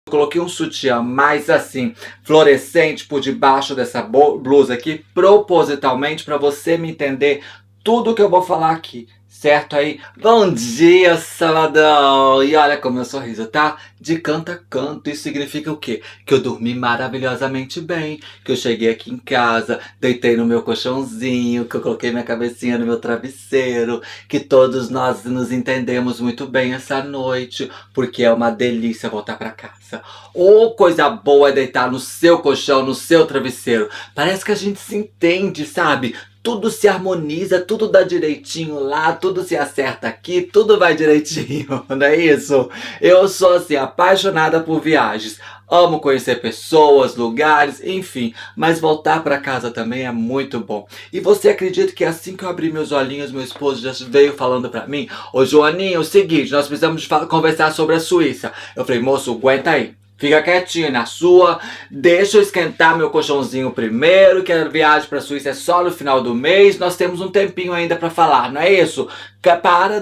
Coloquei um sutiã mais assim, fluorescente por debaixo dessa blusa aqui, propositalmente para você me entender tudo que eu vou falar aqui. Certo aí? Bom dia, saladão! E olha como meu sorriso tá de canto a canto. Isso significa o quê? Que eu dormi maravilhosamente bem, que eu cheguei aqui em casa, deitei no meu colchãozinho, que eu coloquei minha cabecinha no meu travesseiro, que todos nós nos entendemos muito bem essa noite, porque é uma delícia voltar pra casa. Ou coisa boa é deitar no seu colchão, no seu travesseiro. Parece que a gente se entende, sabe? Tudo se harmoniza, tudo dá direitinho lá, tudo se acerta aqui, tudo vai direitinho, não é isso? Eu sou assim, apaixonada por viagens. Amo conhecer pessoas, lugares, enfim, mas voltar para casa também é muito bom. E você acredita que assim que eu abri meus olhinhos, meu esposo já veio falando para mim: Ô Joaninha, é o seguinte, nós precisamos conversar sobre a Suíça. Eu falei: moço, aguenta aí. Fica quietinho na sua, deixa eu esquentar meu colchãozinho primeiro, que a viagem para a Suíça é só no final do mês, nós temos um tempinho ainda para falar, não é isso?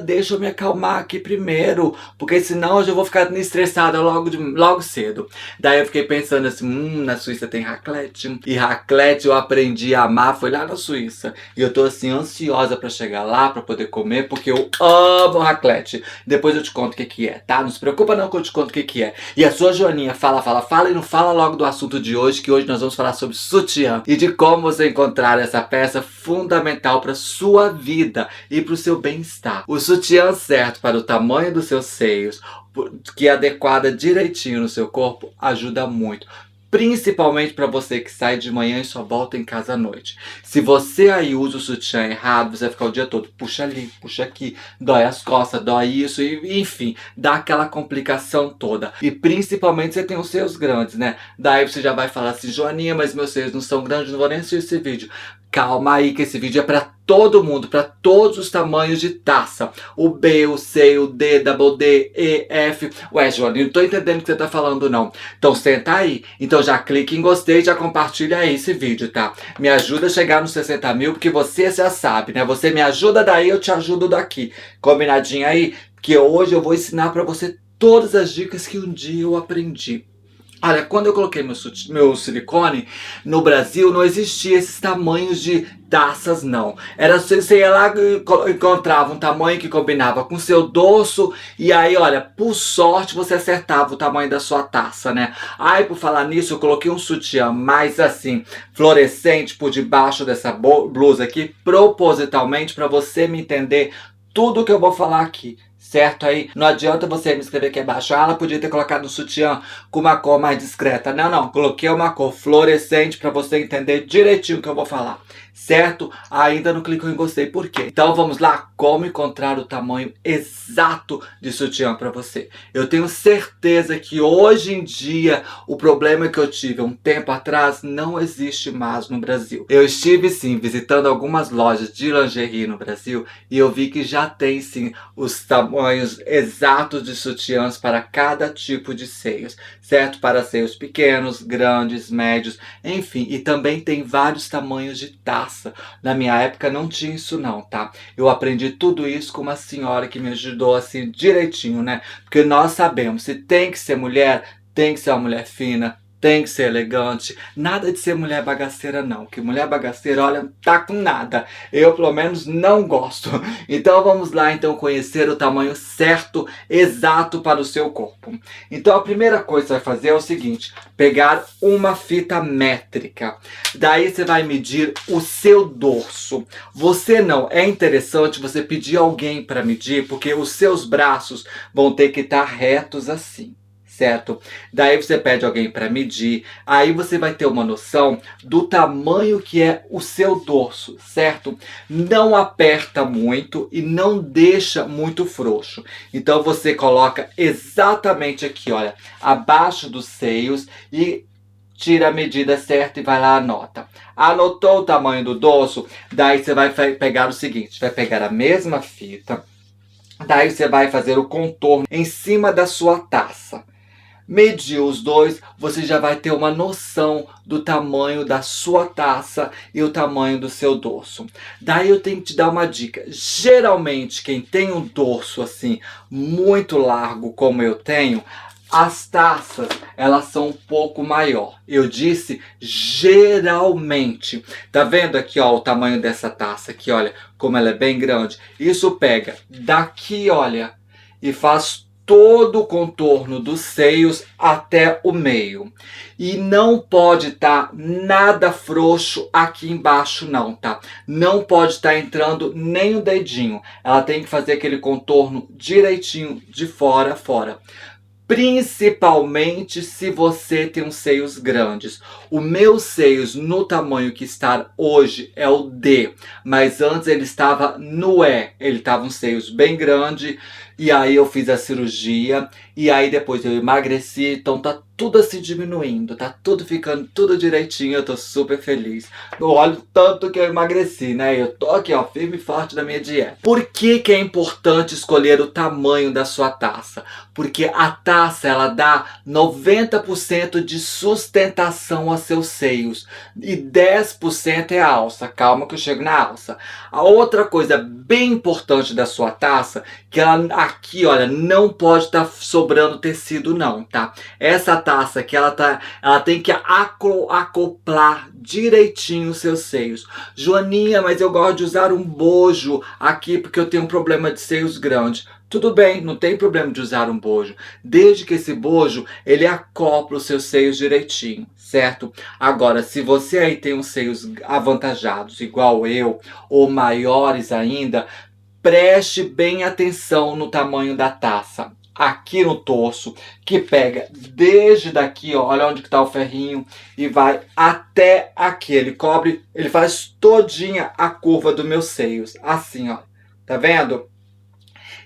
Deixa eu me acalmar aqui primeiro, porque senão eu já vou ficar estressada logo cedo. Daí eu fiquei pensando assim, na Suíça tem raclette, e raclette eu aprendi a amar, foi lá na Suíça. E eu tô assim ansiosa para chegar lá, para poder comer, porque eu amo raclette. Depois eu te conto o que é, tá? Não se preocupa não que eu te conto o que é. E a sua Joaninha fala e não fala logo do assunto de hoje, que hoje nós vamos falar sobre sutiã e de como você encontrar essa peça fundamental para sua vida e para o seu bem-estar. O sutiã certo para o tamanho dos seus seios, que é adequada direitinho no seu corpo, ajuda muito. Principalmente para você que sai de manhã e só volta em casa à noite. Se você aí usa o sutiã errado, você vai ficar o dia todo, puxa ali, puxa aqui, dói as costas, dói isso, e, enfim, dá aquela complicação toda. E principalmente você tem os seios grandes, né? Daí você já vai falar assim, Joaninha, mas meus seios não são grandes, não vou nem assistir esse vídeo. Calma aí que esse vídeo é para todo mundo, para todos os tamanhos de taça. O B, o C, o D, double D, E, F. Ué, Joaninha, não tô entendendo o que você tá falando não. Então senta aí. Então já clique em gostei, já compartilha aí esse vídeo, tá? Me ajuda a chegar nos 60 mil, porque você já sabe, né? Você me ajuda daí, eu te ajudo daqui. Combinadinho aí? Que hoje eu vou ensinar pra você todas as dicas que um dia eu aprendi. Olha, quando eu coloquei meu silicone, no Brasil não existia esses tamanhos de taças, não. Era você ia lá e encontrava um tamanho que combinava com o seu dorso, e aí, olha, por sorte você acertava o tamanho da sua taça, né? Aí, por falar nisso, eu coloquei um sutiã mais assim, fluorescente por debaixo dessa blusa aqui, propositalmente para você me entender tudo que eu vou falar aqui. Certo aí? Não adianta você me escrever aqui abaixo, ela podia ter colocado um sutiã com uma cor mais discreta. Não, coloquei uma cor fluorescente para você entender direitinho o que eu vou falar. Certo? Ainda não clicou em gostei, por quê? Então vamos lá, como encontrar o tamanho exato de sutiã para você. Eu tenho certeza que hoje em dia o problema que eu tive um tempo atrás não existe mais no Brasil. Eu estive sim visitando algumas lojas de lingerie no Brasil e eu vi que já tem sim os tamanhos exatos de sutiãs para cada tipo de seios, certo? Para seios pequenos, grandes, médios, enfim, e também tem vários tamanhos de taça. Na minha época não tinha isso não, tá? Eu aprendi tudo isso com uma senhora que me ajudou assim direitinho, né? Porque nós sabemos, se tem que ser mulher, tem que ser uma mulher fina, tem que ser elegante, nada de ser mulher bagaceira não, que mulher bagaceira, olha, tá com nada, eu pelo menos não gosto. Então vamos lá então conhecer o tamanho certo, exato para o seu corpo. Então a primeira coisa que você vai fazer é o seguinte, pegar uma fita métrica, daí você vai medir o seu dorso. Você não, é interessante você pedir alguém para medir, porque os seus braços vão ter que estar retos assim. Certo? Daí você pede alguém para medir, aí você vai ter uma noção do tamanho que é o seu dorso, certo? Não aperta muito e não deixa muito frouxo. Então você coloca exatamente aqui, olha, abaixo dos seios e tira a medida certa e vai lá anota. Anotou o tamanho do dorso? Daí você vai pegar o seguinte, vai pegar a mesma fita, daí você vai fazer o contorno em cima da sua taça. Medir os dois, você já vai ter uma noção do tamanho da sua taça e o tamanho do seu dorso. Daí eu tenho que te dar uma dica. Geralmente, quem tem um dorso assim muito largo, como eu tenho, As taças, elas são um pouco maior. Eu disse geralmente. Tá vendo aqui, ó, o tamanho dessa taça aqui, olha, como ela é bem grande. Isso pega daqui, olha, e faz todo o contorno dos seios até o meio. E não pode estar nada frouxo aqui embaixo não, tá? Não pode estar entrando nem o dedinho. Ela tem que fazer aquele contorno direitinho de fora a fora. Principalmente se você tem os seios grandes. O meu seios no tamanho que está hoje é o D, mas antes ele estava no E. Ele estava um seios bem grande e aí eu fiz a cirurgia e aí depois eu emagreci, então tá tudo assim diminuindo, tá tudo ficando tudo direitinho, eu tô super feliz. Olha o tanto que eu emagreci, né? Eu tô aqui, ó, firme e forte na minha dieta. Por que que é importante escolher o tamanho da sua taça? Porque a taça, ela dá 90% de sustentação a seus seios e 10% é a alça. Calma que eu chego na alça. A outra coisa bem importante da sua taça, que ela aqui, olha, não pode estar sobrando tecido não, tá? Essa taça aqui, ela tem que acoplar direitinho os seus seios. Joaninha, mas eu gosto de usar um bojo aqui porque eu tenho um problema de seios grandes. Tudo bem, não tem problema de usar um bojo, desde que esse bojo ele acopla os seus seios direitinho, certo? Agora, se você aí tem os seios avantajados, igual eu, ou maiores ainda, preste bem atenção no tamanho da taça. Aqui no torso, que pega desde daqui, ó, olha onde que tá o ferrinho, e vai até aqui. Ele cobre, ele faz todinha a curva dos meus seios, assim, ó. Tá vendo?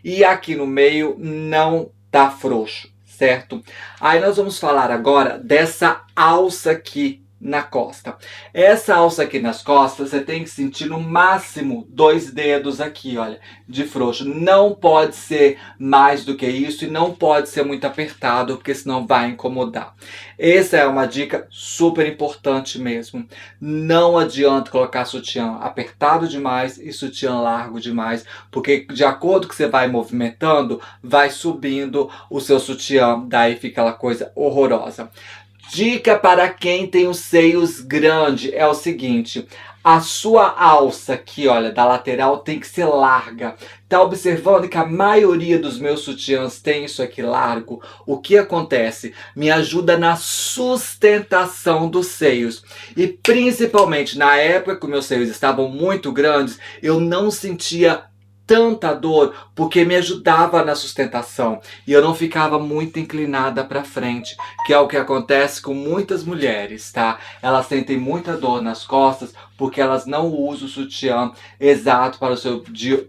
E aqui no meio não tá frouxo, certo? Aí nós vamos falar agora dessa alça aqui na costa. Essa alça aqui nas costas, você tem que sentir no máximo 2 dedos aqui, olha, de frouxo. Não pode ser mais do que isso e não pode ser muito apertado, porque senão vai incomodar. Essa é uma dica super importante mesmo. Não adianta colocar sutiã apertado demais e sutiã largo demais, porque de acordo que você vai movimentando, vai subindo o seu sutiã, daí fica aquela coisa horrorosa. Dica para quem tem os seios grandes é o seguinte: a sua alça aqui, olha, da lateral tem que ser larga. Tá observando que a maioria dos meus sutiãs tem isso aqui largo? O que acontece? Me ajuda na sustentação dos seios. E principalmente na época que meus seios estavam muito grandes, eu não sentia tanta dor porque me ajudava na sustentação e eu não ficava muito inclinada para frente, que é o que acontece com muitas mulheres, tá? Elas sentem muita dor nas costas porque elas não usam o sutiã exato para o seu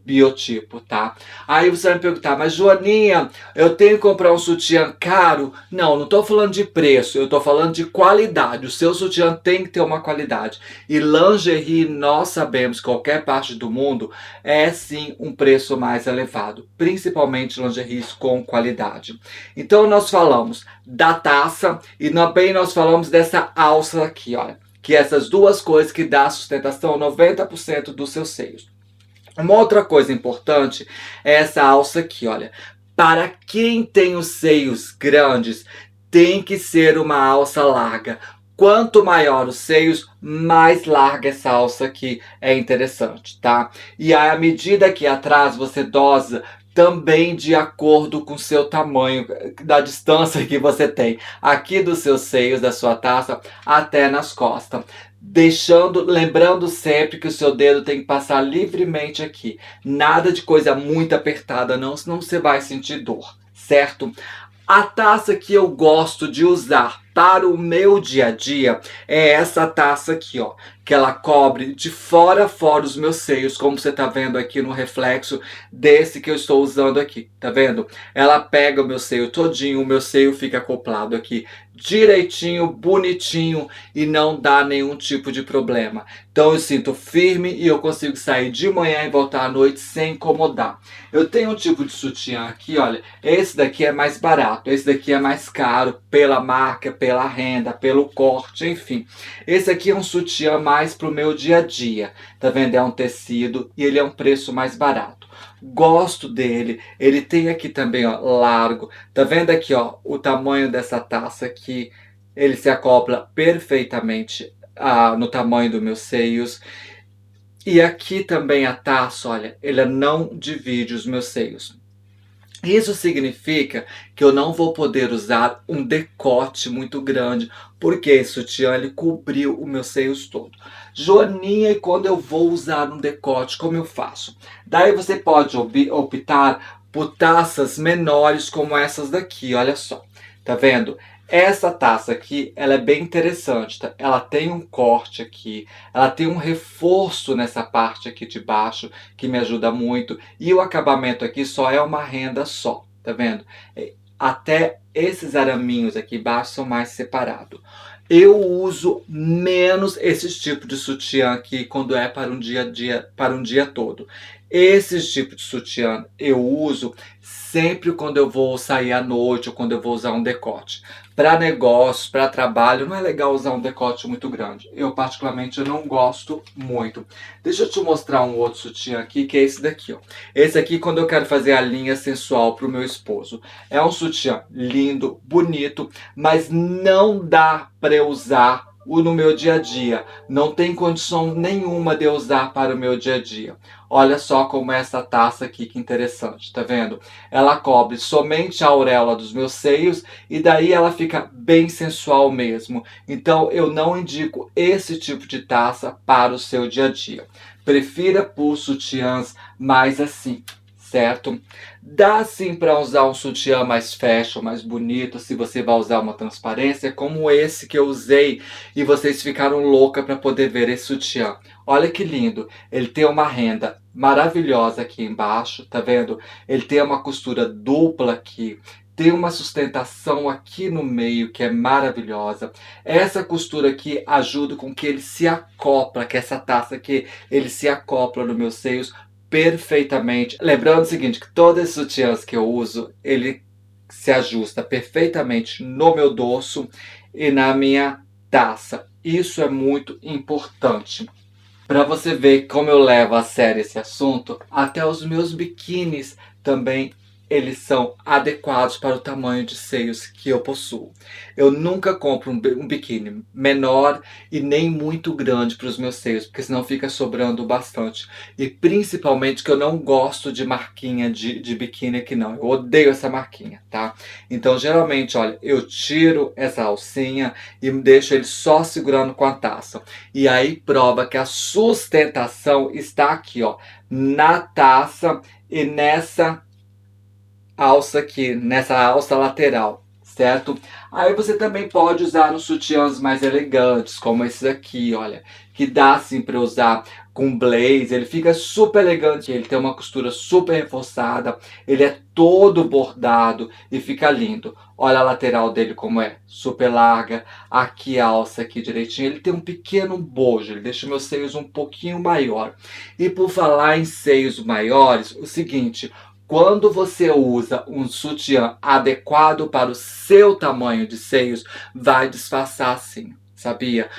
biotipo, tá? Aí você vai me perguntar, mas Joaninha, eu tenho que comprar um sutiã caro? Não, não estou falando de preço, eu estou falando de qualidade. O seu sutiã tem que ter uma qualidade. E lingerie, nós sabemos, qualquer parte do mundo, é sim um preço mais elevado, principalmente lingeries com qualidade. Então nós falamos da taça e também nós falamos dessa alça aqui, olha, que essas duas coisas que dá sustentação 90% dos seus seios. Uma outra coisa importante é essa alça aqui, olha. Para quem tem os seios grandes, tem que ser uma alça larga. Quanto maior os seios, mais larga essa alça aqui é interessante, tá? E aí, à medida que atrás você dosa também de acordo com o seu tamanho, da distância que você tem aqui dos seus seios, da sua taça, até nas costas. Lembrando sempre que o seu dedo tem que passar livremente aqui. Nada de coisa muito apertada não, senão você vai sentir dor, certo? A taça que eu gosto de usar para o meu dia a dia é essa taça aqui, ó, que ela cobre de fora a fora os meus seios, como você tá vendo aqui no reflexo desse que eu estou usando aqui, tá vendo? Ela pega o meu seio todinho, o meu seio fica acoplado aqui direitinho, bonitinho e não dá nenhum tipo de problema. Então eu sinto firme e eu consigo sair de manhã e voltar à noite sem incomodar. Eu tenho um tipo de sutiã aqui, olha, esse daqui é mais barato, esse daqui é mais caro pela marca, pela renda, pelo corte, enfim. Esse aqui é um sutiã mais pro meu dia a dia, tá vendo? É um tecido e ele é um preço mais barato. gosto dele. Ele tem aqui também, ó, largo. Tá vendo aqui, ó, o tamanho dessa taça aqui? Ele se acopla perfeitamente no tamanho dos meus seios. E aqui também a taça, olha, ela não divide os meus seios. Isso significa que eu não vou poder usar um decote muito grande, porque esse sutiã ele cobriu os meus seios todo. Joaninha, e quando eu vou usar um decote, como eu faço? Daí você pode optar por taças menores como essas daqui, olha só. Tá vendo? Essa taça aqui, ela é bem interessante, tá? Ela tem um corte aqui, ela tem um reforço nessa parte aqui de baixo, que me ajuda muito. E o acabamento aqui só é uma renda só, tá vendo? Até esses araminhos aqui embaixo são mais separados. Eu uso menos esse tipo de sutiã aqui quando é para um dia a dia, para um dia todo. Esse tipo de sutiã eu uso sempre quando eu vou sair à noite ou quando eu vou usar um decote. Para negócios, para trabalho, não é legal usar um decote muito grande. Eu particularmente eu não gosto muito. Deixa eu te mostrar um outro sutiã aqui, que é esse daqui, ó. Esse aqui quando eu quero fazer a linha sensual para o meu esposo. É um sutiã lindo, bonito, mas não dá para eu usar no meu dia a dia. Não tem condição nenhuma de eu usar para o meu dia a dia. Olha só como é essa taça aqui, que interessante, tá vendo? Ela cobre somente a auréola dos meus seios e daí ela fica bem sensual mesmo. Então eu não indico esse tipo de taça para o seu dia a dia. Prefira por sutiãs mais assim, certo? Dá sim para usar um sutiã mais fashion, mais bonito, se você vai usar uma transparência, como esse que eu usei e vocês ficaram loucas para poder ver esse sutiã. Olha que lindo, ele tem uma renda maravilhosa aqui embaixo, tá vendo? Ele tem uma costura dupla aqui, tem uma sustentação aqui no meio que é maravilhosa. Essa costura aqui ajuda com que ele se acopla, que essa taça aqui, ele se acopla nos meus seios perfeitamente. Lembrando o seguinte, que todos os sutiãs que eu uso, ele se ajusta perfeitamente no meu dorso e na minha taça. Isso é muito importante. Para você ver como eu levo a sério esse assunto, até os meus biquínis também eles são adequados para o tamanho de seios que eu possuo. Eu nunca compro um biquíni menor e nem muito grande para os meus seios, porque senão fica sobrando bastante. E principalmente que eu não gosto de marquinha de biquíni aqui não. Eu odeio essa marquinha, tá? Então geralmente, olha, eu tiro essa alcinha e deixo ele só segurando com a taça. E aí prova que a sustentação está aqui, ó, na taça e nessa alça aqui, nessa alça lateral, certo? Aí você também pode usar uns sutiãs mais elegantes, como esse aqui, olha, que dá sim para usar com blazer, ele fica super elegante, ele tem uma costura super reforçada, ele é todo bordado e fica lindo. Olha a lateral dele como é, super larga, aqui a alça aqui direitinho, ele tem um pequeno bojo, ele deixa meus seios um pouquinho maior. E por falar em seios maiores, o seguinte, quando você usa um sutiã adequado para o seu tamanho de seios, vai disfarçar sim, sabia?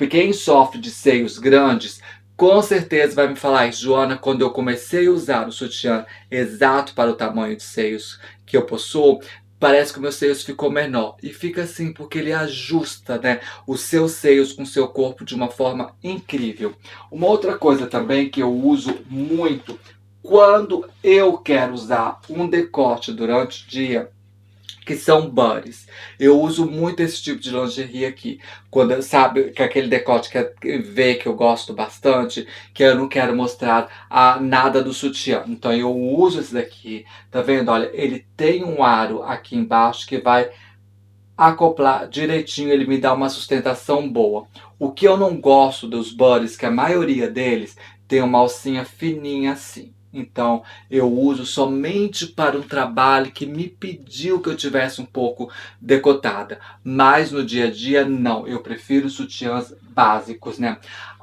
Quem sofre de seios grandes, com certeza vai me falar, Joana, quando eu comecei a usar o sutiã exato para o tamanho de seios que eu possuo, parece que o meu seios ficou menor. E fica assim porque ele ajusta, né, os seus seios com o seu corpo de uma forma incrível. Uma outra coisa também que eu uso muito quando eu quero usar um decote durante o dia, que são buddies. Eu uso muito esse tipo de lingerie aqui. Quando, sabe, que aquele decote que vê que eu gosto bastante, que eu não quero mostrar nada do sutiã. Então eu uso esse daqui, tá vendo? Olha, ele tem um aro aqui embaixo que vai acoplar direitinho, ele me dá uma sustentação boa. O que eu não gosto dos buddies, que a maioria deles tem uma alcinha fininha assim. Então eu uso somente para um trabalho que me pediu que eu tivesse um pouco decotada. Mas no dia a dia não, eu prefiro sutiãs básicos, né?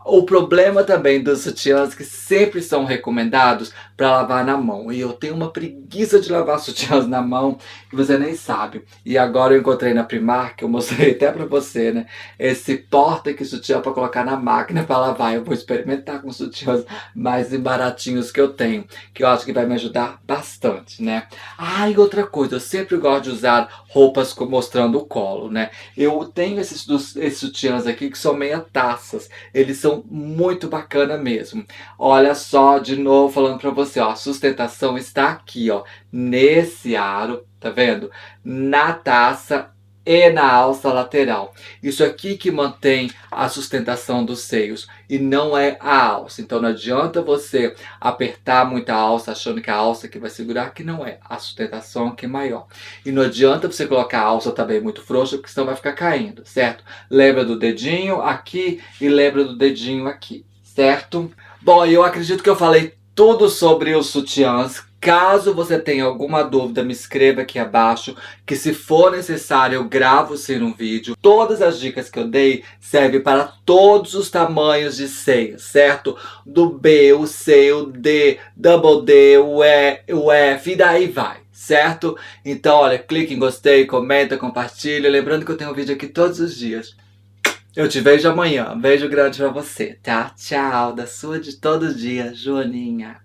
O problema também dos sutiãs que sempre são recomendados para lavar na mão. E eu tenho uma preguiça de lavar sutiãs na mão que você nem sabe. E agora eu encontrei na Primark, eu mostrei até para você, né? Esse porta que sutiã para colocar na máquina para lavar. Eu vou experimentar com os sutiãs mais baratinhos que eu tenho, que eu acho que vai me ajudar bastante, né? Ah, e outra coisa, eu sempre gosto de usar roupas mostrando o colo, né? Eu tenho esses sutiãs aqui que são meia taças. Eles são muito bacana mesmo. Olha só, de novo falando para você, ó, a sustentação está aqui, ó, nesse aro, tá vendo? Na taça e na alça lateral. Isso aqui que mantém a sustentação dos seios e não é a alça. Então não adianta você apertar muito a alça achando que a alça que vai segurar, que não é. A sustentação que é maior. E não adianta você colocar a alça também muito frouxa, porque senão vai ficar caindo, certo? Lembra do dedinho aqui e lembra do dedinho aqui, certo? Bom, eu acredito que eu falei tudo sobre os sutiãs. Caso você tenha alguma dúvida, me escreva aqui abaixo, que se for necessário eu gravo sim um vídeo. Todas as dicas que eu dei servem para todos os tamanhos de seio, certo? Do B, o C, o D, double D, o E, o F e daí vai, certo? Então, olha, clique em gostei, comenta, compartilha. Lembrando que eu tenho um vídeo aqui todos os dias. Eu te vejo amanhã. Um beijo grande pra você, tá? Tchau, da sua de todo dia, Joaninha.